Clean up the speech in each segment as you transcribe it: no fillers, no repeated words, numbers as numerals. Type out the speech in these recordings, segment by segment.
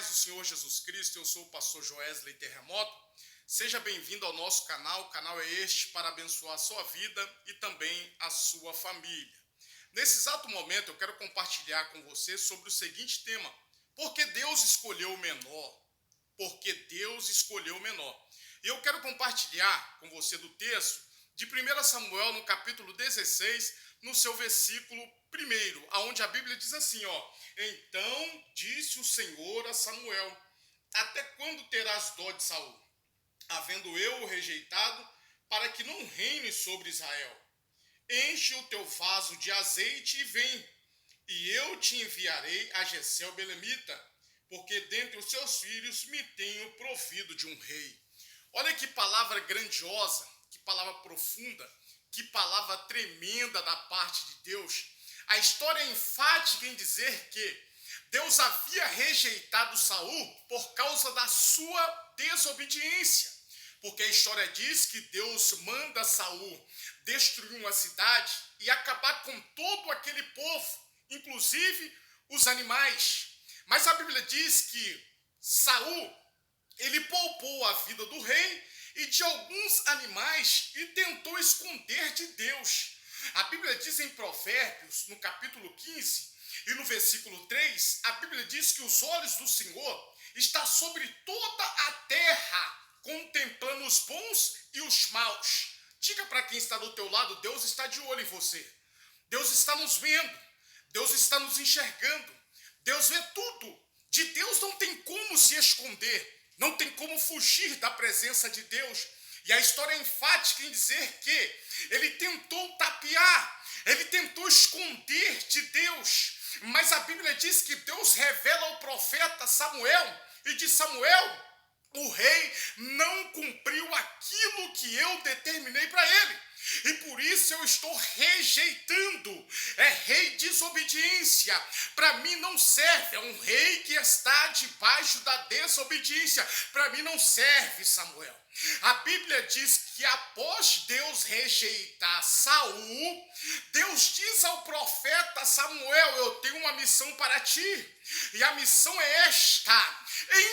paz do Senhor Jesus Cristo, eu sou o pastor Joesley Terremoto. Seja bem-vindo ao nosso canal. O canal é este para abençoar a sua vida e também a sua família. Nesse exato momento eu quero compartilhar com você sobre o seguinte tema: por que Deus escolheu o menor? Por que Deus escolheu o menor? E eu quero compartilhar com você do texto de 1 Samuel, no capítulo 16, no seu versículo 1, onde a Bíblia diz assim, então disse o Senhor a Samuel: até quando terás dó de Saul, havendo eu o rejeitado, para que não reine sobre Israel? Enche o teu vaso de azeite e vem, e eu te enviarei a Jessé o belemita, porque dentre os seus filhos me tenho provido de um rei. Olha que palavra grandiosa, que palavra profunda, que palavra tremenda da parte de Deus. A história é enfática em dizer que Deus havia rejeitado Saul por causa da sua desobediência. Porque a história diz que Deus manda Saul destruir uma cidade e acabar com todo aquele povo, inclusive os animais. Mas a Bíblia diz que Saul, ele poupou a vida do rei e de alguns animais e tentou esconder de Deus. A Bíblia diz em Provérbios, no capítulo 15 e no versículo 3, a Bíblia diz que os olhos do Senhor estão sobre toda a terra, contemplando os bons e os maus. Diga para quem está do teu lado: Deus está de olho em você. Deus está nos vendo. Deus está nos enxergando. Deus vê tudo. De Deus não tem como se esconder. Não tem como fugir da presença de Deus. E a história é enfática em dizer que ele tentou tapear, ele tentou esconder de Deus. Mas a Bíblia diz que Deus revela ao profeta Samuel e diz: Samuel, o rei não cumpriu aquilo que eu determinei para ele. E por isso eu estou rejeitando. É rei desobediência. Para mim não serve. É um rei que está debaixo da desobediência. Para mim não serve, Samuel. A Bíblia diz que após Deus rejeitar Saul, Deus diz ao profeta Samuel: eu tenho uma missão para ti. E a missão é esta: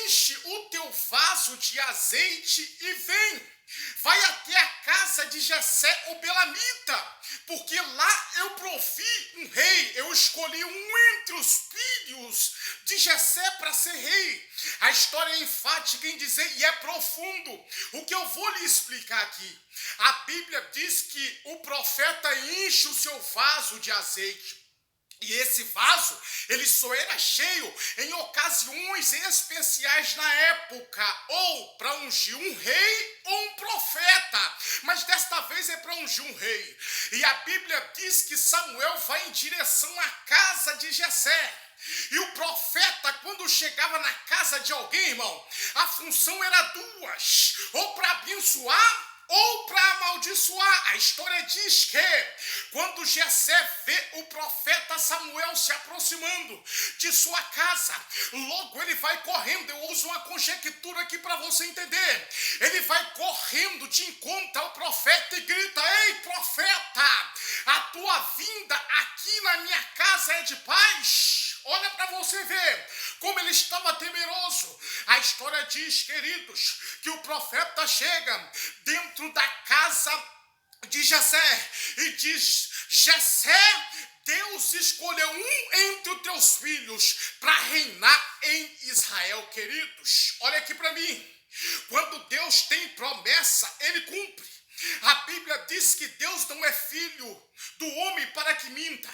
enche o teu vaso de azeite e vem. Vai até a casa de Jessé o belamita, porque lá eu provi um rei, eu escolhi um entre os filhos de Jessé para ser rei. A história é enfática em dizer, e é profundo, o que eu vou lhe explicar aqui. A Bíblia diz que o profeta enche o seu vaso de azeite. E esse vaso, ele só era cheio em ocasiões especiais na época, ou para ungir um rei ou um profeta, mas desta vez é para ungir um rei. E a Bíblia diz que Samuel vai em direção à casa de Jessé. E o profeta, quando chegava na casa de alguém, irmão, a função era duas: ou para abençoar ou para amaldiçoar. A história diz que quando Jessé vê o profeta Samuel se aproximando de sua casa, logo ele vai correndo. Eu uso uma conjectura aqui para você entender. Ele vai correndo de encontro ao profeta e grita: ei, profeta, a tua vinda aqui na minha casa é de paz? Olha para você ver como ele estava temeroso. A história diz, queridos, que o profeta chega dentro da casa de Jessé e diz: Jessé, Deus escolheu um entre os teus filhos para reinar em Israel. Queridos, olha aqui para mim. Quando Deus tem promessa, ele cumpre. A Bíblia diz que Deus não é filho do homem para que minta.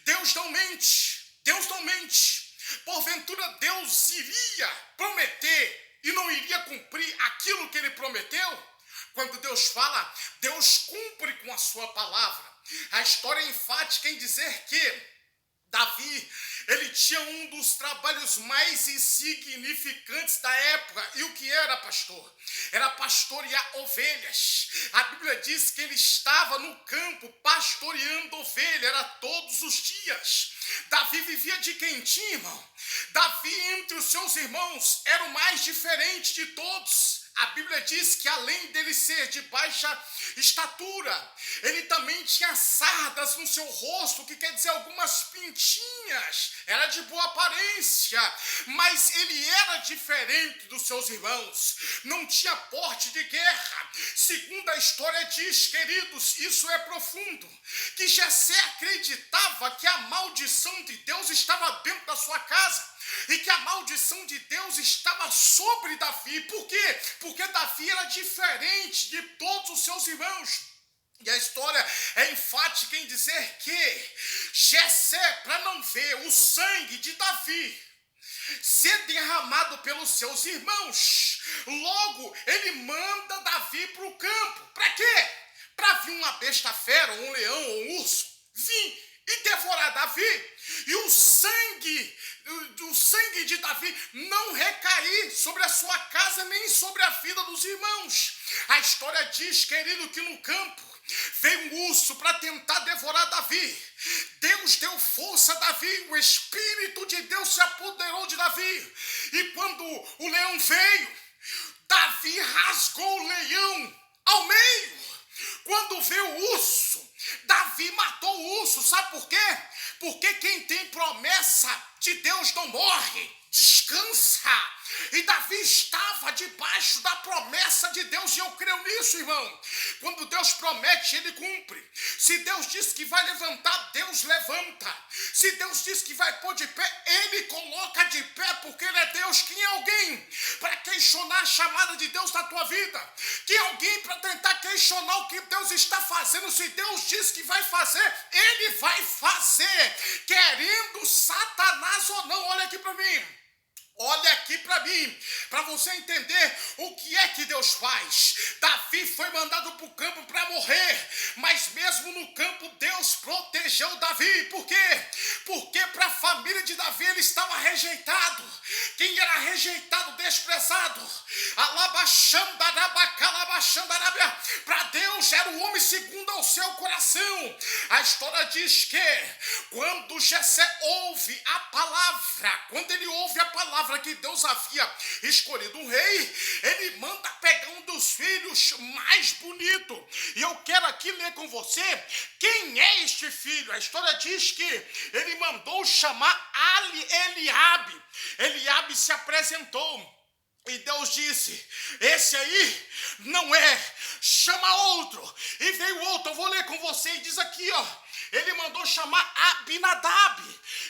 Deus não mente. Deus não mente. Porventura Deus iria prometer e não iria cumprir aquilo que ele prometeu? Quando Deus fala, Deus cumpre com a sua palavra. A história é enfática em dizer que Davi, ele tinha um dos trabalhos mais insignificantes da época. E o que era, pastor? Era pastorear ovelhas. A Bíblia diz que ele estava no campo pastoreando ovelha, era todos os dias. Davi vivia de quentinho, irmão. Davi, entre os seus irmãos, era o mais diferente de todos. A Bíblia diz que além dele ser de baixa estatura, ele também tinha sardas no seu rosto, que quer dizer algumas pintinhas. Era de boa aparência, mas ele era diferente dos seus irmãos. Não tinha porte de guerra. Segundo a história diz, queridos, isso é profundo, que Jessé acreditava que a maldição de Deus estava dentro da sua casa e que a maldição de Deus estava sobre Davi. Por quê? Porque Davi era diferente de todos os seus irmãos. E a história é enfática em dizer que Jessé, para não ver o sangue de Davi ser derramado pelos seus irmãos, logo ele manda Davi para o campo. Para quê? Para vir uma besta fera, um leão ou um urso, vir e devorar Davi, e o sangue de Davi não recair sobre a sua casa nem sobre a vida dos irmãos. A história diz, querido, que no campo veio um urso para tentar devorar Davi. Deus deu força a Davi, o Espírito de Deus se apoderou de Davi, e quando o leão veio, Davi rasgou o leão ao meio. Quando veio o urso, Davi matou o urso. Sabe por quê? Porque quem tem promessa de Deus não morre, descansa. E Davi estava debaixo da promessa de Deus, e eu creio nisso, irmão. Quando Deus promete, ele cumpre. Se Deus diz que vai levantar, Deus levanta. Se Deus diz que vai pôr de pé, ele coloca de pé, porque ele é Deus. Quem é alguém para questionar a chamada de Deus na tua vida? Quem é alguém para tentar questionar o que Deus está fazendo? Se Deus diz que vai fazer, ele vai fazer, querendo Satanás ou não. Olha aqui para mim. Olha aqui para mim, para você entender o que é que Deus faz. Davi foi mandado para o campo para morrer, mas mesmo no campo Deus protegeu Davi. Por quê? Porque para a família de Davi ele estava rejeitado. Quem era rejeitado, desprezado, para Deus era o homem segundo ao seu coração. A história diz que quando Jessé ouve a palavra, quando ele ouve a palavra que Deus havia escolhido um rei, ele manda pegar um dos filhos mais bonito. E eu quero aqui ler com você quem é este filho. A história diz que ele mandou chamar Eliabe. Eliabe se apresentou. E Deus disse, esse aí não é, chama outro. E veio outro, eu vou ler com você, e diz aqui, ó, ele mandou chamar Abinadab,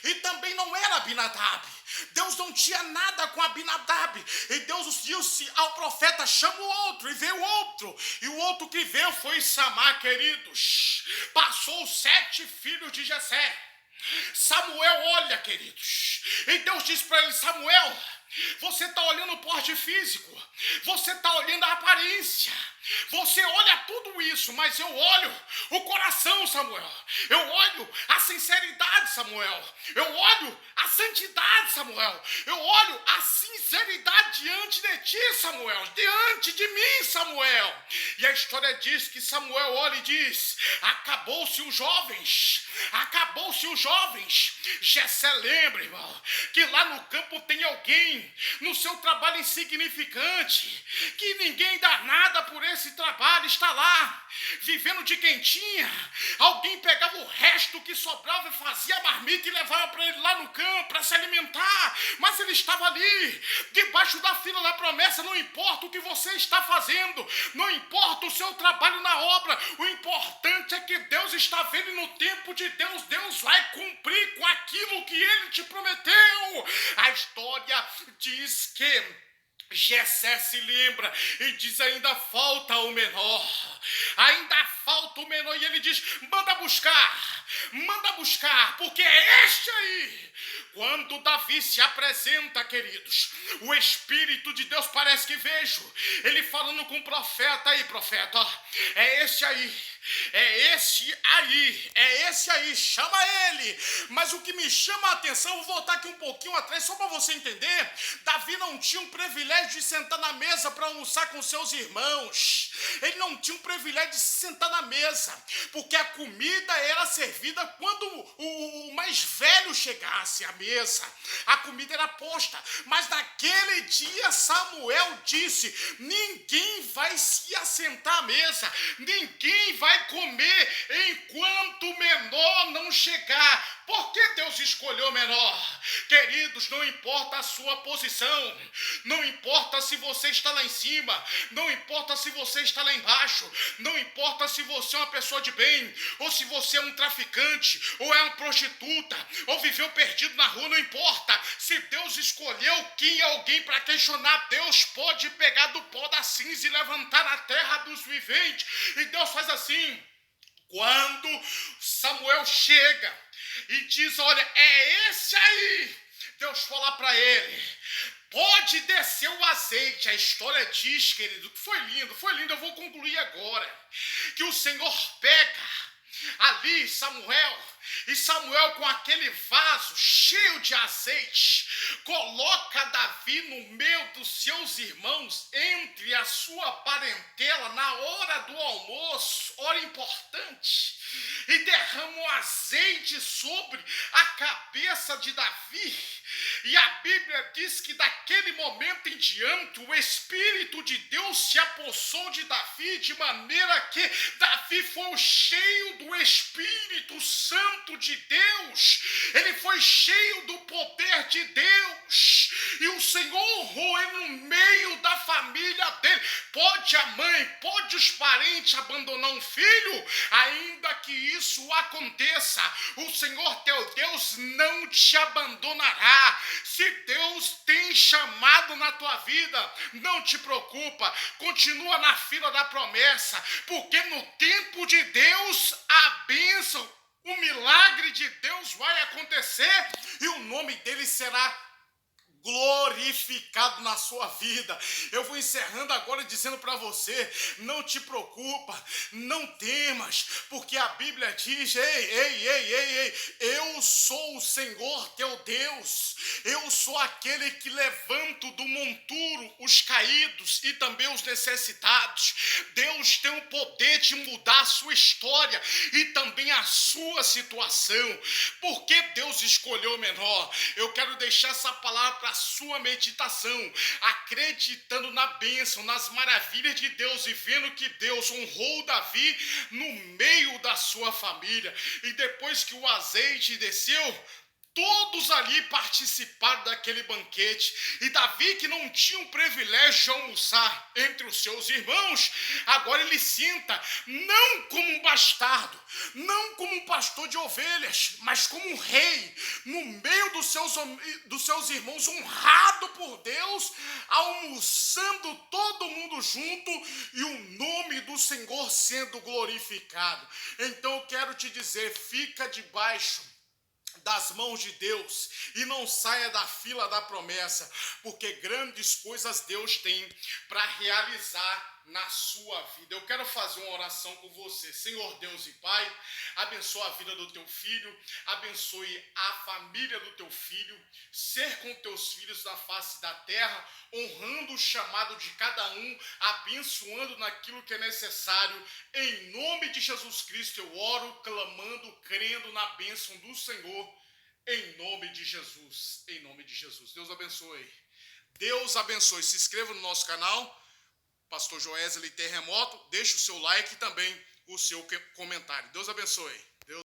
e também não era Abinadab. Deus não tinha nada com Abinadab, e Deus disse ao profeta, chama o outro, e veio outro. E o outro que veio foi Samar, queridos. Passou 7 filhos de Jessé. Samuel olha, queridos, e Deus diz para ele, Samuel, você está olhando o porte físico, você está olhando a aparência, você olha tudo isso, mas eu olho o coração, Samuel. Eu olho a sinceridade, Samuel. Eu olho a santidade, Samuel. Eu olho a sinceridade diante de ti, Samuel. Diante de mim, Samuel. E a história diz que Samuel olha e diz, acabou-se os jovens. Acabou-se os jovens. Jessé lembra, irmão, que lá no campo tem alguém no seu trabalho insignificante, que ninguém dá nada por esse trabalho, está lá, vivendo de quentinha. Alguém pegava o resto que sobrava e fazia a marmita e levava para ele lá no campo para se alimentar, mas ele estava ali, debaixo da fila da promessa. Não importa o que você está fazendo, não importa o seu trabalho na obra, o importante é que Deus está vendo, e no tempo de Deus, Deus vai cumprir com aquilo que ele te prometeu. A história diz que Jessé se lembra e diz, ainda falta o menor, ainda falta o menor, e ele diz, manda buscar, porque é este aí. Quando Davi se apresenta, queridos, o Espírito de Deus, parece que vejo ele falando com o profeta, aí profeta, ó, é esse aí, é esse aí, chama ele. Mas o que me chama a atenção, vou voltar aqui um pouquinho atrás, só para você entender, Davi não tinha um privilégio de sentar na mesa para almoçar com seus irmãos. Ele não tinha um privilégio de se sentar na mesa, porque a comida era servida quando o mais velho chegasse à mesa. A comida era posta, mas naquele Naquele dia Samuel disse: ninguém vai se assentar à mesa, ninguém vai comer enquanto o menor não chegar. Por que Deus escolheu o menor? Queridos, não importa a sua posição, não importa se você está lá em cima, não importa se você está lá embaixo, não importa se você é uma pessoa de bem, ou se você é um traficante, ou é uma prostituta, ou viveu perdido na rua, não importa. Se Deus escolheu quem é alguém para questionar, Deus pode pegar do pó da cinza e levantar na terra dos viventes. E Deus faz assim. Quando Samuel chega e diz: olha, é esse aí, Deus fala para ele: pode descer o azeite. A história diz, querido, que foi lindo, eu vou concluir agora, que o Senhor pega ali Samuel com aquele vaso cheio de azeite, coloca Davi no meio dos seus irmãos, entre a sua parentela, na hora do almoço, hora importante, e derrama o azeite sobre a cabeça de Davi. E a Bíblia diz que daquele momento em diante o Espírito de Deus se apossou de Davi, de maneira que Davi foi cheio do Espírito Santo de Deus, ele foi cheio do poder de Deus, e o Senhor honrou ele no meio da família dele. Pode a mãe, pode os parentes abandonar um filho, ainda que isso aconteça, o Senhor teu Deus não te abandonará. Se Deus tem chamado na tua vida, não te preocupa, continua na fila da promessa, porque no tempo de Deus a bênção, o milagre de Deus vai acontecer e o nome dele será glorificado na sua vida. Eu vou encerrando agora dizendo para você: não te preocupa, não temas, porque a Bíblia diz: ei, eu sou o Senhor teu Deus, eu sou aquele que levanto do monturo os caídos e também os necessitados. Deus tem o poder de mudar a sua história e também a sua situação. Por que Deus escolheu o menor? Eu quero deixar essa palavra para a sua meditação, acreditando na bênção, nas maravilhas de Deus e vendo que Deus honrou Davi no meio da sua família. E depois que o azeite desceu, todos ali participaram daquele banquete. E Davi, que não tinha o privilégio de almoçar entre os seus irmãos, agora ele senta, não como um bastardo, não como um pastor de ovelhas, mas como um rei, no meio dos seus irmãos, honrado por Deus, almoçando todo mundo junto e o nome do Senhor sendo glorificado. Então eu quero te dizer: fica debaixo das mãos de Deus e não saia da fila da promessa, porque grandes coisas Deus tem para realizar na sua vida. Eu quero fazer uma oração com você. Senhor Deus e Pai, abençoa a vida do teu filho, abençoe a família do teu filho, ser com teus filhos na face da terra, honrando o chamado de cada um, abençoando naquilo que é necessário. Em nome de Jesus Cristo eu oro, clamando, crendo na bênção do Senhor, em nome de Jesus, em nome de Jesus. Deus abençoe. Deus abençoe. Se inscreva no nosso canal, Pastor Joesley Terremoto, deixe o seu like e também o seu comentário. Deus abençoe.